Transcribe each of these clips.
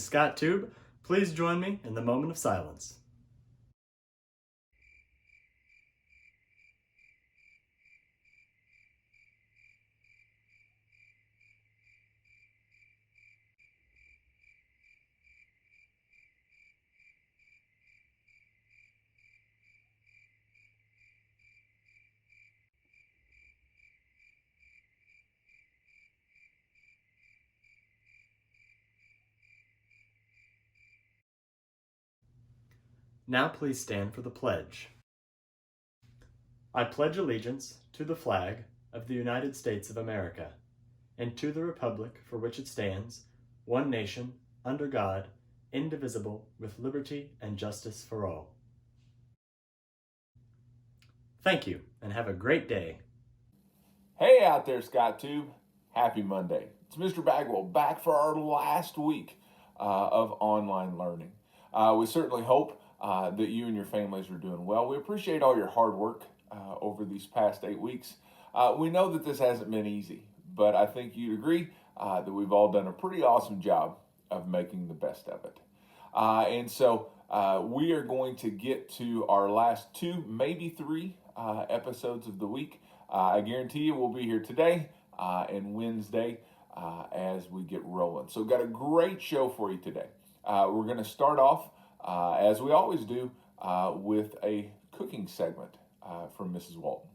Scott Tube, please join me in the moment of silence. Now please stand for the pledge. I pledge allegiance to the flag of the United States of America and to the republic for which it stands, one nation, under God, indivisible, with liberty and justice for all. Thank you, and have a great day. Hey out there, Scott Tube. Happy Monday. It's Mr. Bagwell back for our last week of online learning. We certainly hope that you and your families are doing well. We appreciate all your hard work over these past 8 weeks. We know that this hasn't been easy, but I think you'd agree that we've all done a pretty awesome job of making the best of it. And so we are going to get to our last 2, maybe 3 episodes of the week. I guarantee you we'll be here today and Wednesday as we get rolling. So got a great show for you today. We're going to start off, as we always do, with a cooking segment from Mrs. Walton.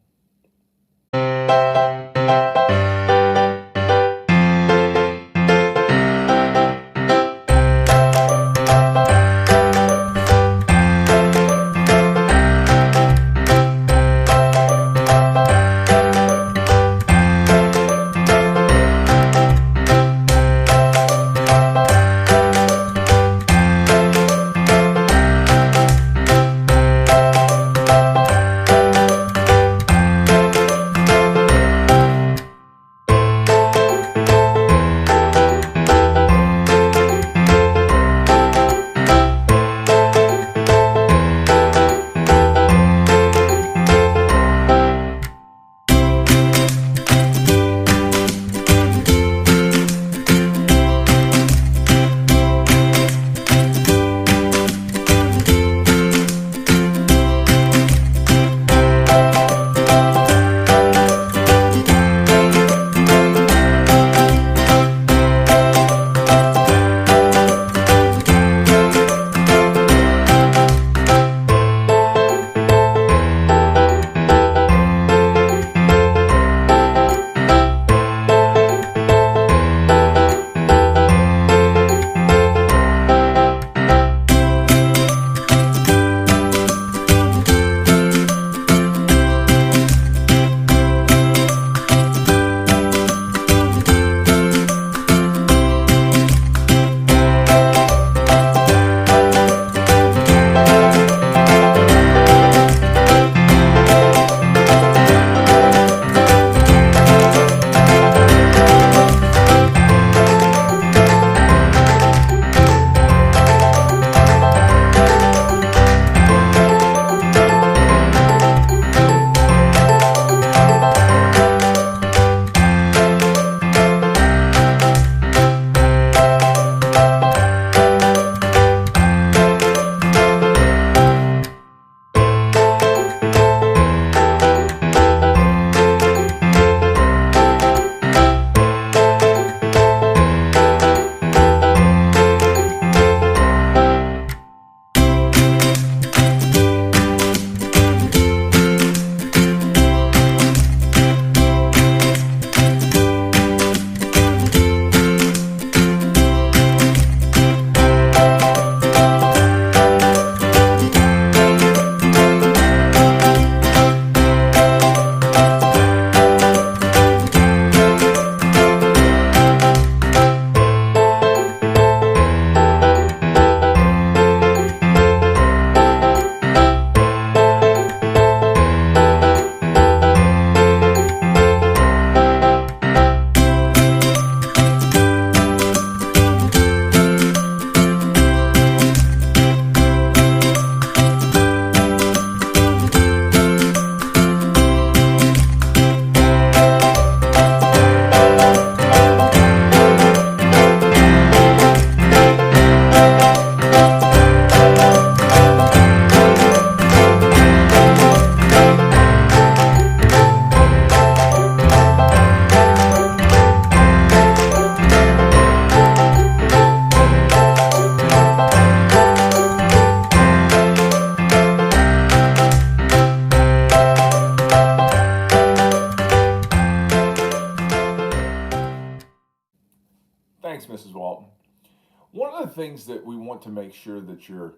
want to make sure that you're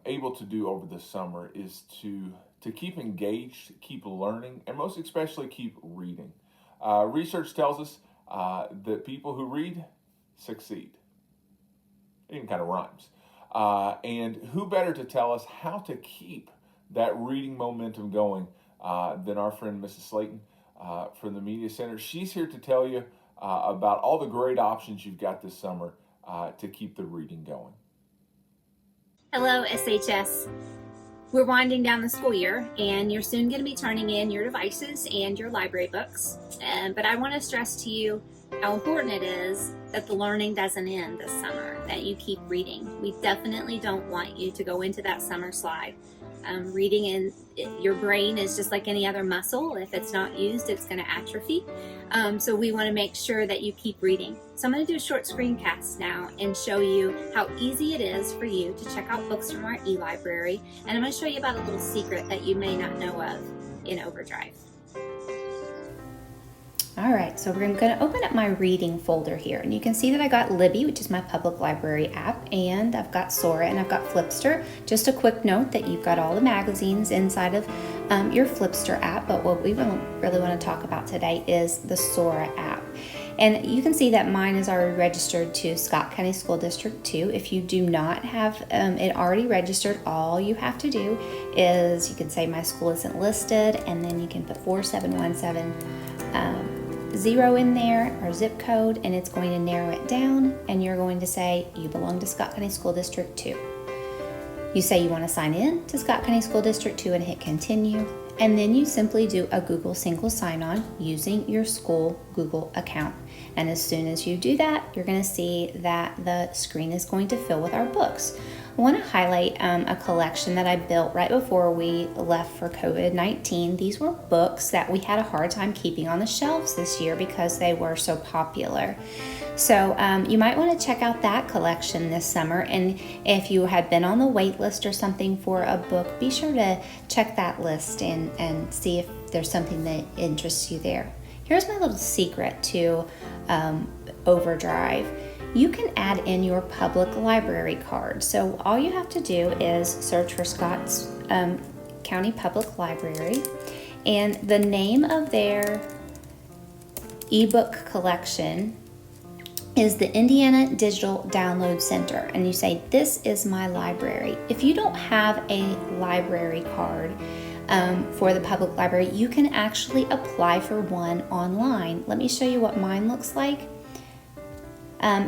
able to do over the summer is to keep engaged, keep learning, and most especially keep reading. Research tells us that people who read succeed. It even kind of rhymes. And who better to tell us how to keep that reading momentum going than our friend Mrs. Slayton from the Media Center. She's here to tell you about all the great options you've got this summer to keep the reading going. Hello, SHS. We're winding down the school year, and you're soon going to be turning in your devices and your library books. But I want to stress to you how important it is that the learning doesn't end this summer, that you keep reading. We definitely don't want you to go into that summer slide. Reading in your brain is just like any other muscle. If it's not used, it's going to atrophy. So we want to make sure that you keep reading. So I'm going to do a short screencast now and show you how easy it is for you to check out books from our e-library. And I'm going to show you about a little secret that you may not know of in Overdrive. All right, so we're going to open up my reading folder here, and you can see that I got Libby, which is my public library app, and I've got Sora, and I've got Flipster. Just a quick note that you've got all the magazines inside of your Flipster app, but what we really want to talk about today is the Sora app. And you can see that mine is already registered to Scott County School District 2. If you do not have it already registered, all you have to do is you can say my school isn't listed, and then you can put 4717 0 in there, or zip code, and it's going to narrow it down, and you're going to say you belong to Scott County School District 2. You say you want to sign in to Scott County School District 2 and hit continue, and then you simply do a Google single sign-on using your school Google account. And as soon as you do that, you're going to see that the screen is going to fill with our books. I want to highlight a collection that I built right before we left for COVID-19. These were books that we had a hard time keeping on the shelves this year because they were so popular. So you might want to check out that collection this summer, and if you had been on the wait list or something for a book, be sure to check that list and see if there's something that interests you there. Here's my little secret to Overdrive. You can add in your public library card. So all you have to do is search for Scott's County Public Library, and the name of their ebook collection is the Indiana Digital Download Center, and you say, this is my library. If you don't have a library card for the public library, you can actually apply for one online. Let me show you what mine looks like.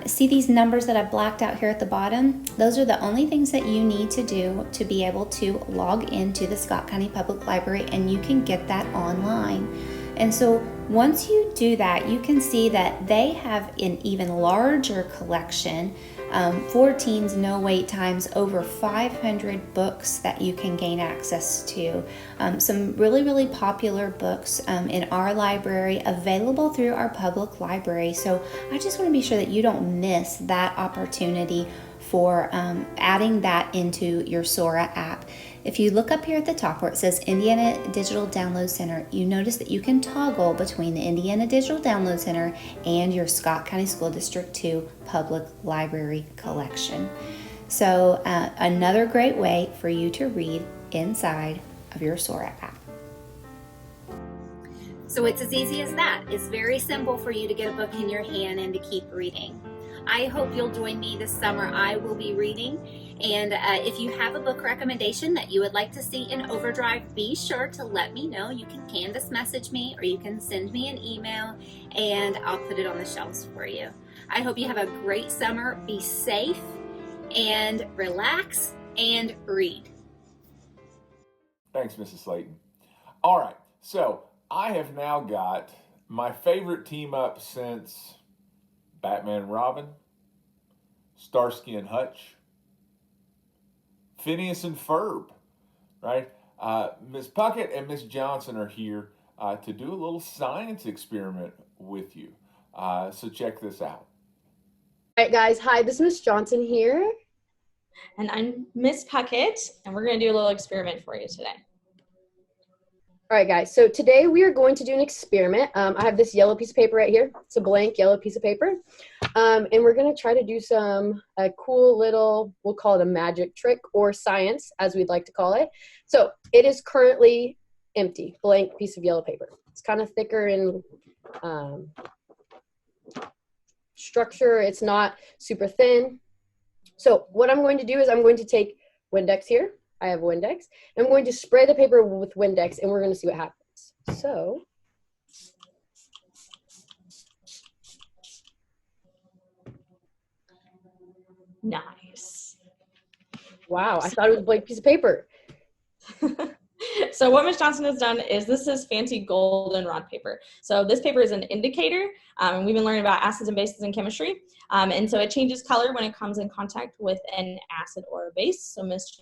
See these numbers that I've blacked out here at the bottom? Those are the only things that you need to do to be able to log into the Scott County Public Library, and you can get that online. And so once you do that, you can see that they have an even larger collection, for teens, no wait times, over 500 books that you can gain access to. Some really, really popular books in our library, available through our public library. So I just want to be sure that you don't miss that opportunity for adding that into your Sora app. If you look up here at the top where it says Indiana Digital Download Center, you notice that you can toggle between the Indiana Digital Download Center and your Scott County School District 2 Public Library collection. So another great way for you to read inside of your Sora app. So it's as easy as that. It's very simple for you to get a book in your hand and to keep reading. I hope you'll join me this summer. I will be reading. And if you have a book recommendation that you would like to see in Overdrive, be sure to let me know. You can Canvas message me, or you can send me an email, and I'll put it on the shelves for you. I hope you have a great summer. Be safe and relax and read. Thanks, Mrs. Slayton. All right, so I have now got my favorite team up since Batman and Robin, Starsky and Hutch, Phineas and Ferb, right? Miss Puckett and Miss Johnson are here to do a little science experiment with you. So check this out. All right, guys. Hi, this is Miss Johnson here. And I'm Miss Puckett, and we're going to do a little experiment for you today. All right, guys. So today we are going to do an experiment. I have this yellow piece of paper right here. It's a blank yellow piece of paper. And we're going to try to do a cool little, we'll call it a magic trick or science, as we'd like to call it. So it is currently empty, blank piece of yellow paper. It's kind of thicker in structure. It's not super thin. So what I'm going to do is I'm going to take Windex here. I have Windex. I'm going to spray the paper with Windex, and we're going to see what happens. So Nice. wow, I thought it was a blank piece of paper. So what Ms. Johnson has done is this is fancy goldenrod paper. So this paper is an indicator. We've been learning about acids and bases in chemistry. And so it changes color when it comes in contact with an acid or a base. So Ms.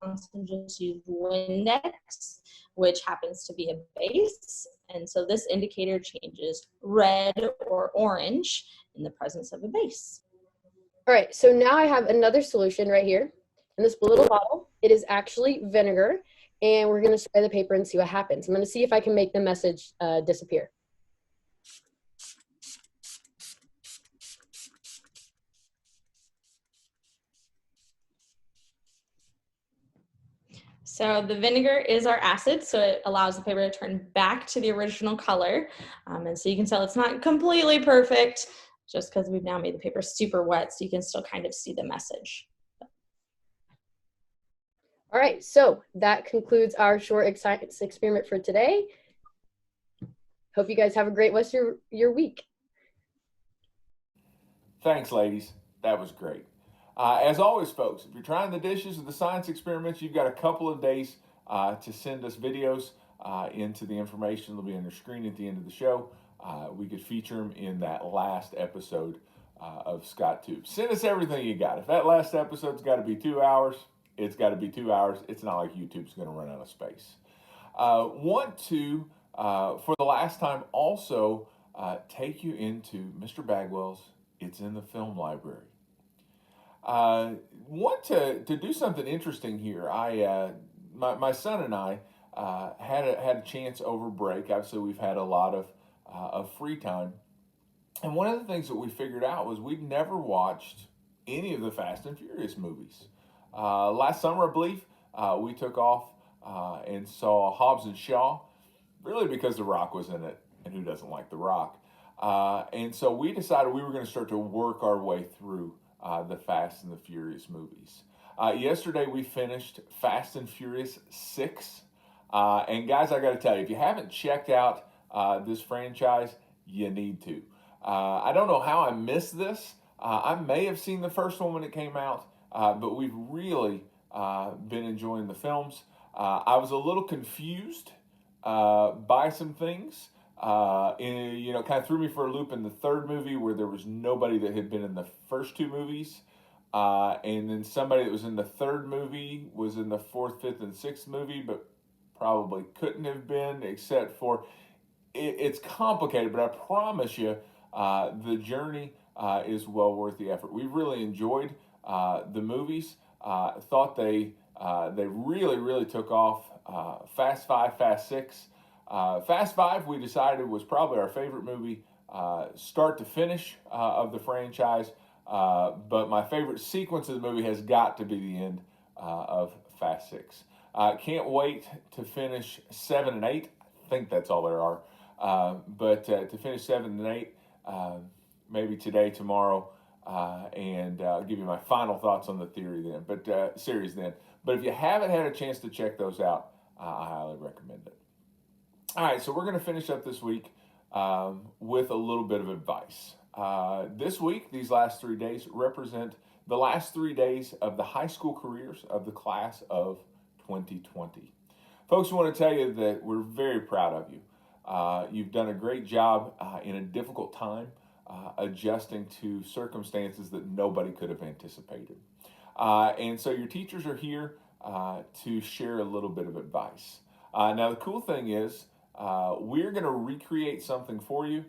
Johnson just used Windex, which happens to be a base. And so this indicator changes red or orange in the presence of a base. All right, so now I have another solution right here in this little bottle. It is actually vinegar, and we're going to spray the paper and see what happens. I'm going to see if I can make the message disappear. So the vinegar is our acid, so it allows the paper to turn back to the original color. And so you can tell it's not completely perfect just because we've now made the paper super wet, so you can still kind of see the message. All right, so that concludes our short science experiment for today. Hope you guys have a great rest of your week. Thanks, ladies. That was great. As always, folks, if you're trying the dishes or the science experiments, you've got a couple of days to send us videos into the information that'll be on your screen at the end of the show. We could feature them in that last episode of Scott Tube. Send us everything you got. If that last episode's got to be 2 hours, it's got to be 2 hours. It's not like YouTube's going to run out of space. Want to, for the last time, also take you into Mr. Bagwell's It's in the Film Library. Want to do something interesting here. My son and I had a chance over break. Obviously, we've had a lot of free time, and one of the things that we figured out was we'd never watched any of the Fast and Furious movies. Last summer, I believe, we took off and saw Hobbs and Shaw, really because The Rock was in it, and who doesn't like The Rock? And so we decided we were going to start to work our way through the Fast and the Furious movies. Yesterday we finished Fast and Furious 6. And guys, I got to tell you, if you haven't checked out this franchise, you need to. I don't know how I missed this. I may have seen the first one when it came out, but we've really been enjoying the films. I was a little confused by some things. Kind of threw me for a loop in the third movie where there was nobody that had been in the first two movies. And then somebody that was in the third movie was in the fourth, fifth, and sixth movie, but probably couldn't have been except for it's complicated, but I promise you the journey is well worth the effort. We really enjoyed the movies. Thought they really took off. Fast 5, Fast 6. Fast 5, we decided, was probably our favorite movie, start to finish, of the franchise. But my favorite sequence of the movie has got to be the end of Fast 6. Can't wait to finish 7 and 8. I think that's all there are. But to finish 7 and 8, maybe today, tomorrow, and I'll give you my final thoughts on the series then. But if you haven't had a chance to check those out, I highly recommend it. All right, so we're going to finish up this week with a little bit of advice. This week, these last 3 days represent the last 3 days of the high school careers of the class of 2020. Folks, we want to tell you that we're very proud of you. You've done a great job in a difficult time adjusting to circumstances that nobody could have anticipated. And so your teachers are here to share a little bit of advice. Now, the cool thing is we're going to recreate something for you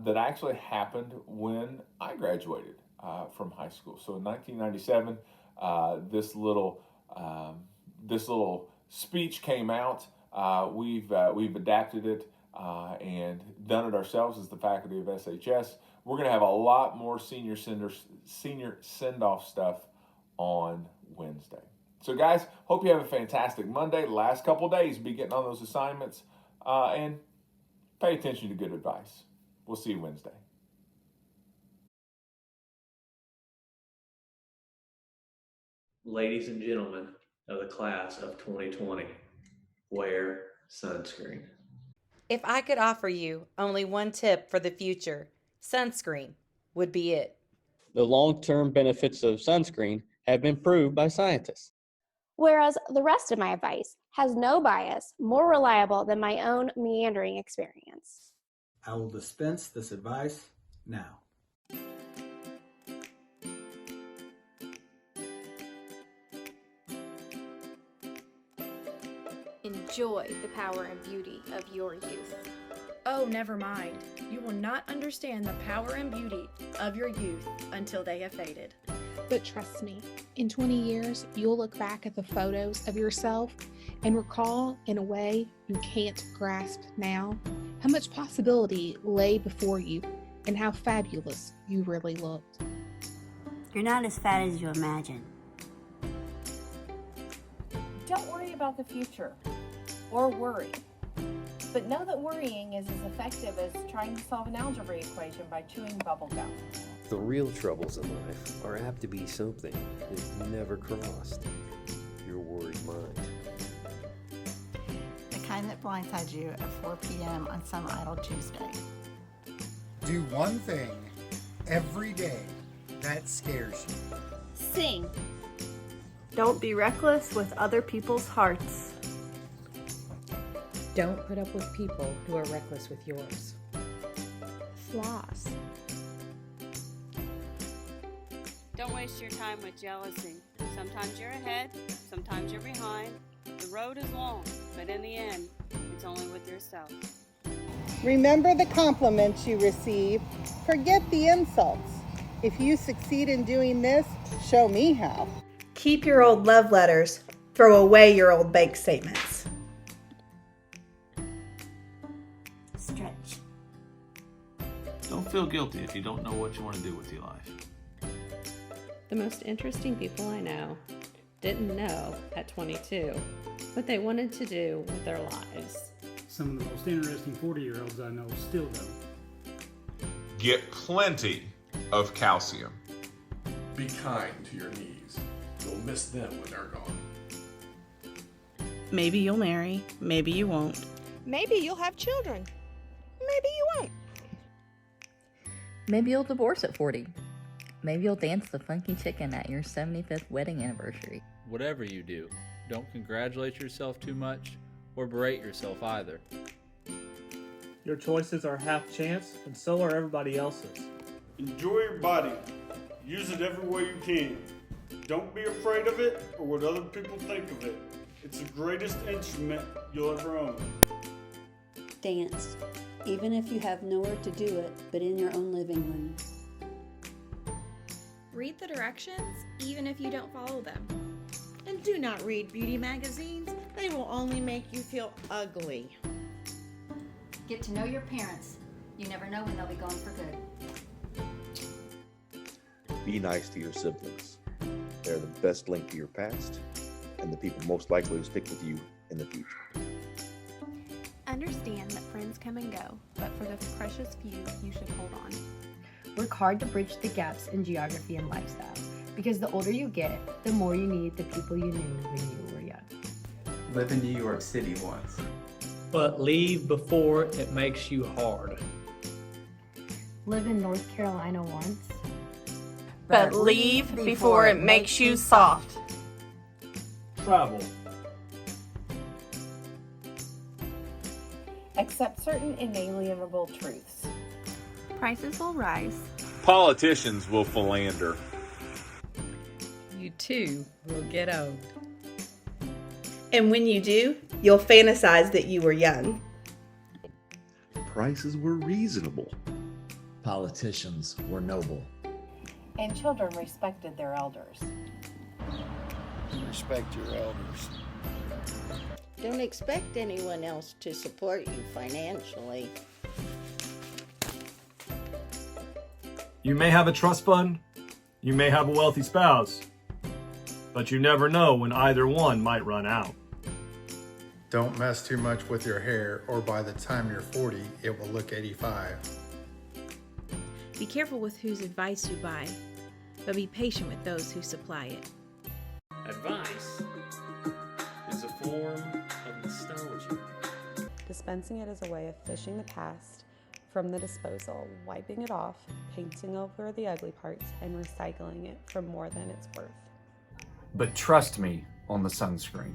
that actually happened when I graduated from high school. So in 1997, this little speech came out. We've adapted it and done it ourselves as the faculty of SHS. We're going to have a lot more senior send-off stuff on Wednesday. So guys, hope you have a fantastic Monday. Last couple days, be getting on those assignments and pay attention to good advice. We'll see you Wednesday. Ladies and gentlemen of the class of 2020, wear sunscreen. If I could offer you only one tip for the future, sunscreen would be it. The long-term benefits of sunscreen have been proved by scientists. Whereas the rest of my advice has no bias, more reliable than my own meandering experience. I will dispense this advice now. Enjoy the power and beauty of your youth. Oh, never mind. You will not understand the power and beauty of your youth until they have faded. But trust me, in 20 years, you'll look back at the photos of yourself and recall in a way you can't grasp now how much possibility lay before you and how fabulous you really looked. You're not as fat as you imagine. Don't worry about the future or worry. But know that worrying is as effective as trying to solve an algebra equation by chewing bubble gum. The real troubles in life are apt to be something you've never crossed. Your worried mind. The kind that blindsides you at 4 p.m. on some idle Tuesday. Do one thing every day that scares you. Sing. Don't be reckless with other people's hearts. Don't put up with people who are reckless with yours. Floss. Don't waste your time with jealousy. Sometimes you're ahead, sometimes you're behind. The road is long, but in the end, it's only with yourself. Remember the compliments you receive. Forget the insults. If you succeed in doing this, show me how. Keep your old love letters. Throw away your old bank statements. Stretch. Don't feel guilty if you don't know what you want to do with your life. The most interesting people I know didn't know at 22 what they wanted to do with their lives. Some of the most interesting 40-year-olds I know still don't. Get plenty of calcium. Be kind to your knees. You'll miss them when they're gone. Maybe you'll marry, maybe you won't. Maybe you'll have children. Maybe you won't. Maybe you'll divorce at 40. Maybe you'll dance the funky chicken at your 75th wedding anniversary. Whatever you do, don't congratulate yourself too much or berate yourself either. Your choices are half chance, and so are everybody else's. Enjoy your body. Use it every way you can. Don't be afraid of it or what other people think of it. It's the greatest instrument you'll ever own. Dance, even if you have nowhere to do it but in your own living room. Read the directions, even if you don't follow them. And do not read beauty magazines. They will only make you feel ugly. Get to know your parents. You never know when they'll be gone for good. Be nice to your siblings. They're the best link to your past and the people most likely to stick with you in the future. Understand that friends come and go, but for the precious few, you should hold on. Work hard to bridge the gaps in geography and lifestyle, because the older you get, the more you need the people you knew when you were young. Live in New York City once. But leave before it makes you hard. Live in North Carolina once. But leave before it makes you soft. Travel. Accept certain inalienable truths. Prices will rise. Politicians will philander. You too will get old. And when you do, you'll fantasize that you were young. Prices were reasonable. Politicians were noble. And children respected their elders. Respect your elders. Don't expect anyone else to support you financially. You may have a trust fund, you may have a wealthy spouse, but you never know when either one might run out. Don't mess too much with your hair, or by the time you're 40, it will look 85. Be careful with whose advice you buy, but be patient with those who supply it. Advice is a form of nostalgia. Dispensing it is a way of fishing the past from the disposal, wiping it off, painting over the ugly parts, and recycling it for more than it's worth. But trust me on the sunscreen.